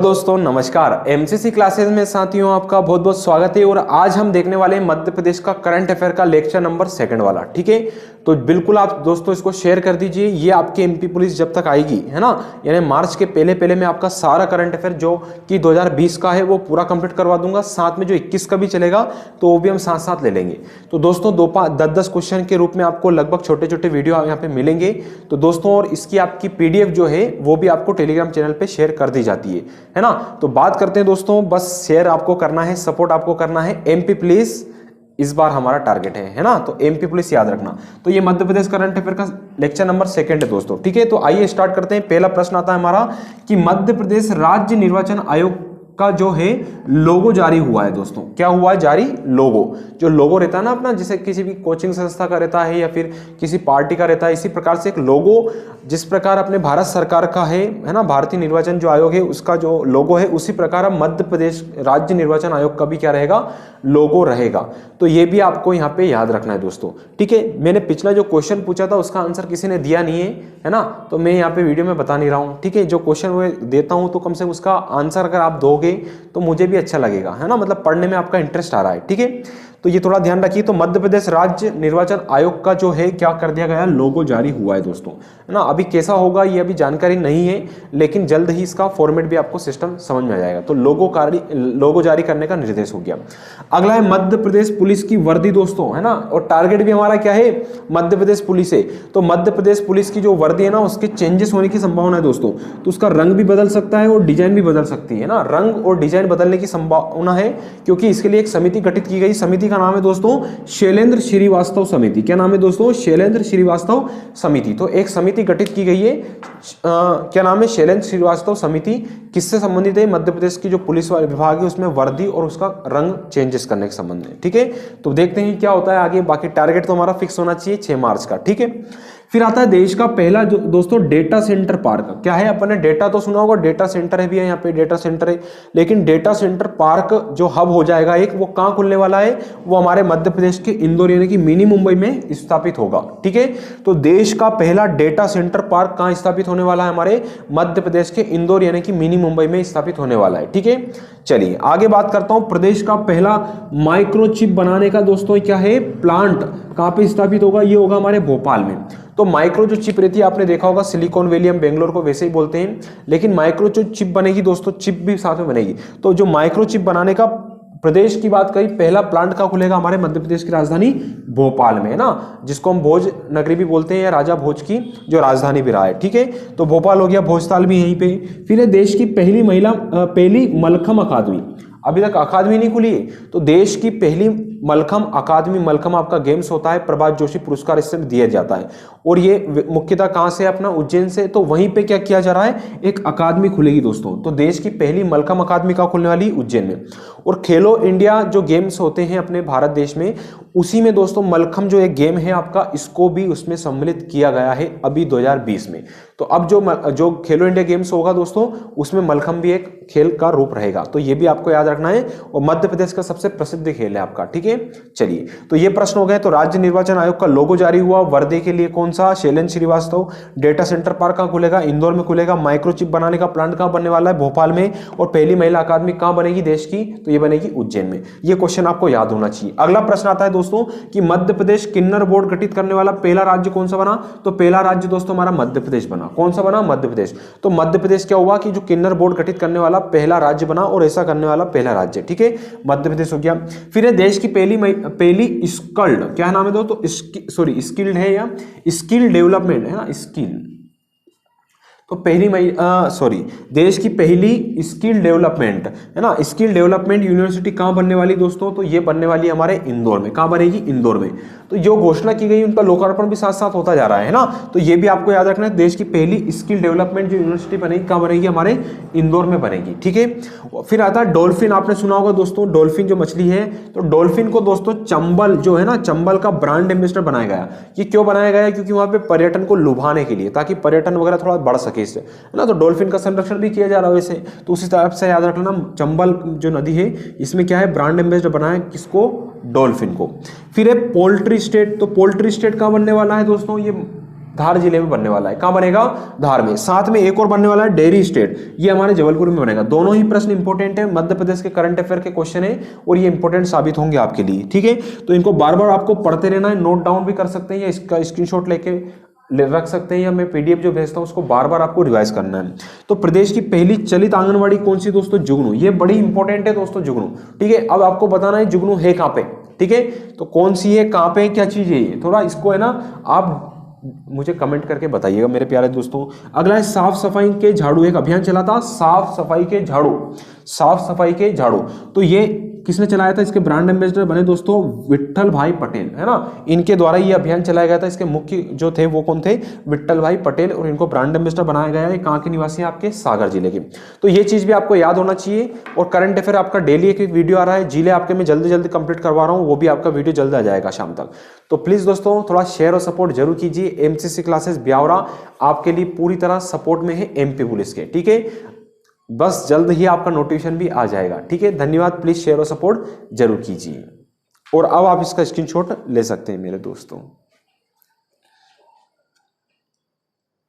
दोस्तों नमस्कार। MCC classes में साथियों आपका बहुत बहुत स्वागत है। और आज हम देखने वाले हैं मध्य प्रदेश का करंट अफेयर का लेक्चर नंबर 2 वाला। ठीक है, तो बिल्कुल आप दोस्तों इसको शेयर कर दीजिए। ये आपके एमपी पुलिस जब तक आएगी, है ना, यानी मार्च के पहले मैं आपका सारा करंट अफेयर जो कि 2020 का है वो पूरा कंप्लीट करवा दूंगा। साथ में जो 21 का भी चलेगा तो वो भी हम साथ साथ ले लेंगे। तो दोस्तों 10-10 क्वेश्चन के रूप में आपको लगभग छोटे छोटे वीडियो यहाँ पे मिलेंगे। तो दोस्तों और इसकी आपकी पीडीएफ जो है वो भी आपको टेलीग्राम चैनल पे शेयर कर दी जाती है ना। तो बात करते हैं दोस्तों, बस शेयर आपको करना है, सपोर्ट आपको करना है। एमपी पुलिस इस बार हमारा टारगेट है ना। तो एमपी पुलिस याद रखना। तो ये मध्य प्रदेश करंट अफेयर का लेक्चर नंबर 2 है दोस्तों। ठीक है, तो आइए स्टार्ट करते हैं। पहला प्रश्न आता है हमारा कि मध्य प्रदेश राज्य निर्वाचन आयोग का जो है लोगो जारी हुआ है दोस्तों। क्या हुआ है जारी? लोगो। जो लोगो रहता है ना अपना, जैसे किसी भी कोचिंग संस्था का रहता है या फिर किसी पार्टी का रहता है, इसी प्रकार से एक लोगो जिस प्रकार अपने भारत सरकार का है ना, भारतीय निर्वाचन जो आयोग है उसका जो लोगो है, उसी प्रकार अब मध्य प्रदेश राज्य निर्वाचन आयोग का भी क्या रहेगा? लोगो रहेगा। तो ये भी आपको यहाँ पे याद रखना है दोस्तों। ठीक है, मैंने पिछला जो क्वेश्चन पूछा था उसका आंसर किसी ने दिया नहीं है ना, तो मैं यहाँ पे वीडियो में बता नहीं रहा हूँ। ठीक है, जो क्वेश्चन वो देता हूँ तो कम से कम उसका आंसर अगर आप दोगे तो मुझे भी अच्छा लगेगा, है ना, मतलब पढ़ने में आपका इंटरेस्ट आ रहा है। ठीक है, तो ये थोड़ा ध्यान रखिए। तो मध्य प्रदेश राज्य निर्वाचन आयोग का जो है क्या कर दिया गया? लोगो जारी हुआ है दोस्तों, है ना। अभी कैसा होगा ये अभी जानकारी नहीं है, लेकिन जल्द ही इसका फॉर्मेट भी आपको सिस्टम समझ में आ जाएगा। तो लोगो जारी करने का निर्देश हो गया। अगला है मध्य प्रदेश पुलिस की वर्दी दोस्तों, है ना, और टारगेट भी हमारा क्या है? मध्य प्रदेश पुलिस है। तो मध्य प्रदेश पुलिस की जो वर्दी है ना उसके चेंजेस होने की संभावना है दोस्तों। तो उसका रंग भी बदल सकता है और डिजाइन भी बदल सकती है ना। रंग और डिजाइन बदलने की संभावना है क्योंकि इसके लिए एक समिति गठित की गई। समिति का नाम है दोस्तों शैलेंद्र श्रीवास्तव समिति। क्या नाम है दोस्तों? शैलेंद्र श्रीवास्तव समिति। तो एक समिति गठित की गई है, क्या नाम है? शैलेंद्र श्रीवास्तव समिति। किससे संबंधित है? मध्य प्रदेश की जो पुलिस विभाग है उसमें वर्दी और उसका रंग चेंजेस करने के संबंध में। ठीक है, तो देखते हैं क्या होता है आगे। बाकी टारगेट तो हमारा फिक्स होना चाहिए 6 मार्च का। ठीक है, फिर आता है देश का पहला जो दोस्तों डेटा सेंटर पार्क। क्या है? अपन ने डेटा तो सुना होगा, डेटा सेंटर है भी है, यहाँ पे डेटा सेंटर है, लेकिन डेटा सेंटर पार्क जो हब हो जाएगा एक, वो कहाँ खुलने वाला है? वो हमारे मध्य प्रदेश के इंदौर यानी कि मिनी मुंबई में स्थापित होगा। ठीक है, तो देश का पहला डेटा सेंटर पार्क कहाँ स्थापित होने वाला है? हमारे मध्य प्रदेश के इंदौर यानी कि मिनी मुंबई में स्थापित होने वाला है। ठीक है, चलिए आगे बात करता हूं। प्रदेश का पहला माइक्रोचिप बनाने का दोस्तों क्या है? प्लांट कहां पे स्थापित होगा? ये होगा हमारे भोपाल में। तो माइक्रो जो चिप रहती है आपने देखा होगा, सिलिकॉन वैली हम बेंगलोर को वैसे ही बोलते हैं, लेकिन माइक्रो जो चिप बनेगी दोस्तों, चिप भी साथ में बनेगी। तो जो माइक्रो चिप बनाने का प्रदेश की बात करी, पहला प्लांट का खुलेगा हमारे मध्य प्रदेश की राजधानी भोपाल में, है ना, जिसको हम भोज नगरी भी बोलते हैं या राजा भोज की जो राजधानी भी रहा है। ठीक है, तो भोपाल हो गया, भोजताल भी यहीं पे। फिर है देश की पहली मलखम अकादमी। अभी तक अकादमी नहीं खुली है, तो देश की पहली मलखम अकादमी, मलखम आपका गेम्स होता है, प्रभात जोशी पुरस्कार इससे दिया जाता है। और ये मुख्यतः कहां से? अपना उज्जैन से। तो वहीं पे क्या किया जा रहा है? एक अकादमी खुलेगी दोस्तों। तो देश की पहली मलखम अकादमी का खुलने वाली उज्जैन में। और खेलो इंडिया जो गेम्स होते हैं अपने भारत देश में, उसी में दोस्तों मलखम जो एक गेम है आपका, इसको भी उसमें सम्मिलित किया गया है अभी 2020 में। तो अब जो खेलो इंडिया गेम्स होगा दोस्तों, उसमें मलखम भी एक खेल का रूप रहेगा। तो ये भी आपको याद रखना है, और मध्य प्रदेश का सबसे प्रसिद्ध खेल है आपका। ठीक है, चलिए तो ये प्रश्न हो गए। तो राज्य निर्वाचन आयोग का लोगो जारी हुआ। वर्दी के लिए कौन सा? Shailendra Srivastava. Data centre park कहां खुलेगा? इंदौर में खुलेगा। माइक्रोचिप बनाने का प्लांट कहां बनने वाला है? भोपाल में। और पहली महिला अकादमी कहां बनेगी देश की? तो ये बनेगी उज्जैन में। ये क्वेश्चन आपको याद होना चाहिए। अगला प्रश्न आता है दोस्तों कि मध्य प्रदेश किन्नर बोर्ड गठित करने वाला पहला राज्य कौन सा बना? तो पहला राज्य दोस्तों हमारा मध्य प्रदेश बना। कौन सा बना? मध्य प्रदेश। तो मध्य प्रदेश क्या हुआ कि जो किन्नर बोर्ड गठित करने वाला पहला राज्य बना, और ऐसा करने वाला पहला राज्य। ठीक है, मध्य प्रदेश हो गया। फिर है देश की पहली स्किल्ड, क्या नाम है दोस्तों? स्किल्ड है या स्किल डेवलपमेंट, है ना, स्किल। तो देश की पहली स्किल डेवलपमेंट, है ना, स्किल डेवलपमेंट यूनिवर्सिटी कहां बनने वाली दोस्तों? तो ये बनने वाली हमारे इंदौर में। कहां बनेगी? इंदौर में। तो जो घोषणा की गई उनका लोकार्पण भी साथ साथ होता जा रहा है ना। तो ये भी आपको याद रखना है, देश की पहली स्किल डेवलपमेंट जो यूनिवर्सिटी बनेगी कहां बनेगी? हमारे इंदौर में बनेगी। ठीक है, फिर आता है डॉल्फिन। आपने सुना होगा दोस्तों, डॉल्फिन जो मछली है, तो डॉल्फिन को दोस्तों चंबल जो है ना, चंबल का ब्रांड एम्बेसडर बनाया गया। ये क्यों बनाया गया? क्योंकि वहां पे पर्यटन को लुभाने के लिए, ताकि पर्यटन वगैरह थोड़ा बढ़ सके इससे, है ना। तो डॉल्फिन का संरक्षण भी किया जा रहा है वैसे। तो उसी तरह से याद रखना, चंबल जो नदी है इसमें क्या है? ब्रांड एम्बेसडर बनाया किसको? डॉल्फिन को। फिर है पोल्ट्री स्टेट। तो पोल्ट्री स्टेट कहां बनने वाला है दोस्तों? ये धार जिले में बनने वाला है। कहां बनेगा? धार में। साथ में एक और बनने वाला है डेयरी स्टेट, ये हमारे जबलपुर में बनेगा। दोनों ही प्रश्न इंपॉर्टेंट है, मध्य प्रदेश के करंट अफेयर के क्वेश्चन है और ये इंपॉर्टेंट साबित होंगे आपके लिए, ठीक है। तो इनको बार बार आपको पढ़ते रहना है, नोट डाउन भी कर सकते हैं या इसका स्क्रीनशॉट लेके रख सकते हैं, या मैं पीडीएफ जो भेजता हूं उसको बार बार आपको रिवाइज करना है। तो प्रदेश की पहली चलित आंगनवाड़ी कौन सी दोस्तों? जुगनू। ये बड़ी इंपॉर्टेंट है दोस्तों, जुगनू, ठीक है। अब आपको बताना है जुगनू है कहां पे, ठीक है। तो कौन सी है, कहां पे, क्या चीज है ये, थोड़ा इसको है ना आप मुझे कमेंट करके बताइएगा मेरे प्यारे दोस्तों। अगला है साफ सफाई के झाड़ू, एक अभियान चला था साफ सफाई के झाड़ू, साफ सफाई के झाड़ू। तो ये किसने चलाया था? इसके ब्रांड एम्बेसडर बने दोस्तों विट्ठल भाई पटेल, है ना। इनके द्वारा ये अभियान चलाया गया था। इसके मुख्य जो थे वो कौन थे? विट्ठल भाई पटेल, और इनको ब्रांड एम्बेसडर बनाया गया है। कहाँ के निवासी हैं? आपके सागर जिले के। तो ये चीज भी आपको याद होना चाहिए। और करंट अफेयर आपका डेली एक वीडियो आ रहा है, जिले आपके मैं जल्दी जल्दी कंप्लीट करवा रहा हूँ, वो भी आपका वीडियो जल्द आ जाएगा शाम तक। तो प्लीज दोस्तों थोड़ा शेयर और सपोर्ट जरूर कीजिए। एमसीसी क्लासेस ब्यावरा आपके लिए पूरी तरह सपोर्ट में है एमपी पुलिस के, ठीक है। बस जल्द ही आपका नोटिफिकेशन भी आ जाएगा, ठीक है। धन्यवाद, प्लीज शेयर और सपोर्ट जरूर कीजिए। और अब आप इसका स्क्रीनशॉट ले सकते हैं मेरे दोस्तों।